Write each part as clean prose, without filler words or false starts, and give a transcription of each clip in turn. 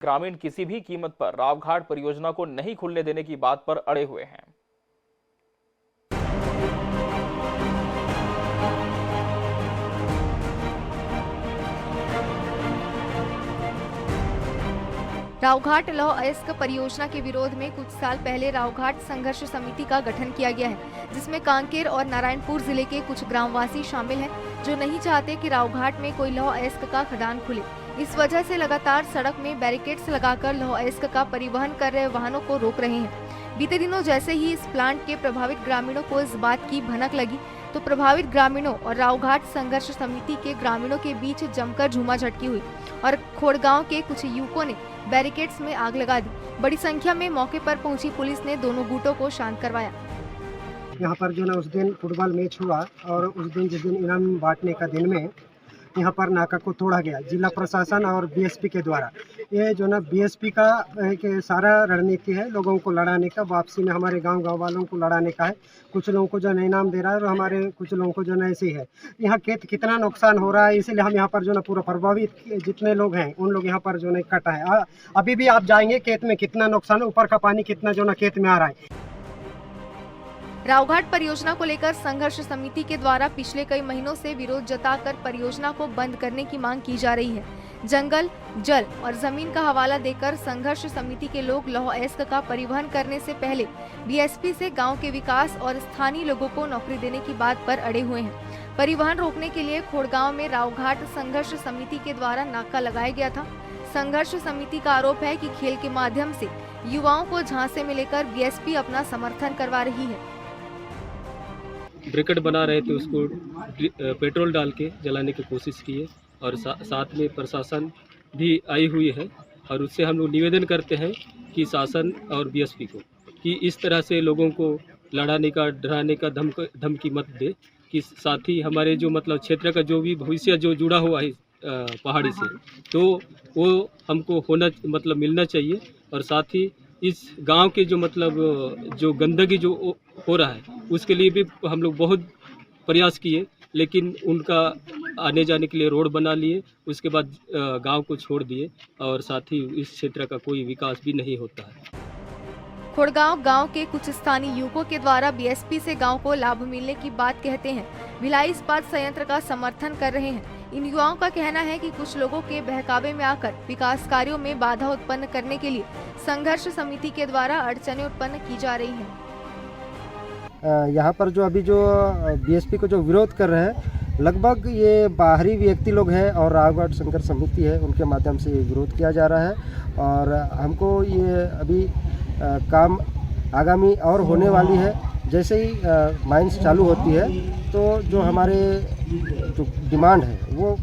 ग्रामीण किसी भी कीमत पर रावघाट परियोजना को नहीं खुलने देने की बात पर अड़े हुए हैं। रावघाट लौह अयस्क परियोजना के विरोध में कुछ साल पहले रावघाट संघर्ष समिति का गठन किया गया है, जिसमें कांकेर और नारायणपुर जिले के कुछ ग्रामवासी शामिल हैं, जो नहीं चाहते कि रावघाट में कोई लौह अयस्क का खदान खुले। इस वजह से लगातार सड़क में बैरिकेड्स लगाकर लौह अयस्क का परिवहन कर रहे वाहनों को रोक रहे हैं। बीते दिनों जैसे ही इस प्लांट के प्रभावित ग्रामीणों को इस बात की भनक लगी, तो प्रभावित ग्रामीणों और रावघाट संघर्ष समिति के ग्रामीणों के बीच जमकर झूमाझटकी हुई और खोड़गांव के कुछ युवकों ने बैरिकेड्स में आग लगा दी। बड़ी संख्या में मौके पर पहुंची पुलिस ने दोनों गुटों को शांत करवाया। यहाँ पर जो ना उस दिन फुटबॉल मैच हुआ और उस दिन जिस दिन इनाम बांटने का दिन में यहाँ पर नाका को तोड़ा गया जिला प्रशासन और बीएसपी के द्वारा। ये जो ना बीएसपी का एक सारा रणनीति है लोगों को लड़ाने का, वापसी में हमारे गांव वालों को लड़ाने का है। कुछ लोगों को जो है इनाम दे रहा है और हमारे कुछ लोगों को जो ना ऐसे ही है। यहाँ खेत कितना नुकसान हो रहा है, इसलिए हम यहाँ पर जो ना पूरा प्रभावित जितने लोग हैं उन लोग यहाँ पर जो ना इकट्ठा है। अभी भी आप जाएंगे खेत में कितना नुकसान है, ऊपर का पानी कितना जो ना खेत में आ रहा है। रावघाट परियोजना को लेकर संघर्ष समिति के द्वारा पिछले कई महीनों से विरोध जताकर परियोजना को बंद करने की मांग की जा रही है। जंगल, जल और जमीन का हवाला देकर संघर्ष समिति के लोग लौह अयस्क का परिवहन करने से पहले बीएसपी से गांव के विकास और स्थानीय लोगों को नौकरी देने की बात पर अड़े हुए हैं। परिवहन रोकने के लिए खोड़गांव में रावघाट संघर्ष समिति के द्वारा नाका लगाया गया था। संघर्ष समिति का आरोप है कि खेल के माध्यम से युवाओं को झांसे में लेकर बीएसपी अपना समर्थन करवा रही है। ब्रिकेट बना रहे थे, उसको पेट्रोल डाल के जलाने की कोशिश की है और साथ में प्रशासन भी आई हुई है। और उससे हम लोग निवेदन करते हैं कि शासन और बीएसपी को कि इस तरह से लोगों को लड़ाने का, डराने का धमकी मत दे। कि साथ ही हमारे जो मतलब क्षेत्र का जो भी भविष्य जो जुड़ा हुआ है पहाड़ी से, तो वो हमको होना मतलब मिलना चाहिए। और साथ ही इस गांव के जो मतलब जो गंदगी जो हो रहा है उसके लिए भी हम लोग बहुत प्रयास किए, लेकिन उनका आने जाने के लिए रोड बना लिए, उसके बाद गांव को छोड़ दिए और साथ ही इस क्षेत्र का कोई विकास भी नहीं होता है। खोड़गांव गांव के कुछ स्थानीय युवकों के द्वारा बीएसपी से गांव को लाभ मिलने की बात कहते हैं। भिलाई इस्पात संयंत्र का समर्थन कर रहे हैं। इन युवाओं का कहना है कि कुछ लोगों के बहकावे में आकर विकास कार्यों में बाधा उत्पन्न करने के लिए संघर्ष समिति के द्वारा अड़चनें उत्पन्न की जा रही हैं। यहाँ पर जो अभी जो बीएसपी को जो विरोध कर रहे हैं, लगभग ये बाहरी व्यक्ति लोग हैं और रावघाट संघर्ष समिति है, उनके माध्यम से ये विरोध किया जा रहा है। और हमको ये अभी काम आगामी और होने वाली है। जैसे ही माइंस चालू होती है तो जो हमारे जो डिमांड है वो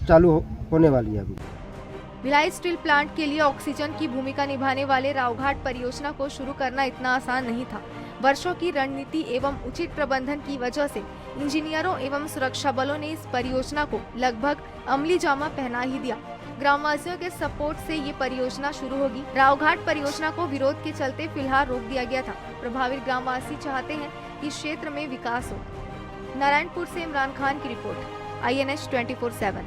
चालू होने वाली है। अभी भिलाई स्टील प्लांट के लिए ऑक्सीजन की भूमिका निभाने वाले रावघाट परियोजना को शुरू करना इतना आसान नहीं था। वर्षों की रणनीति एवं उचित प्रबंधन की वजह से इंजीनियरों एवं सुरक्षा बलों ने इस परियोजना को लगभग अमली जामा पहना ही दिया। ग्रामवासियों के सपोर्ट से ये परियोजना शुरू होगी। रावघाट परियोजना को विरोध के चलते फिलहाल रोक दिया गया था। प्रभावित ग्रामवासी चाहते हैं कि क्षेत्र में विकास हो। नारायणपुर से इमरान खान की रिपोर्ट, INH 24/7।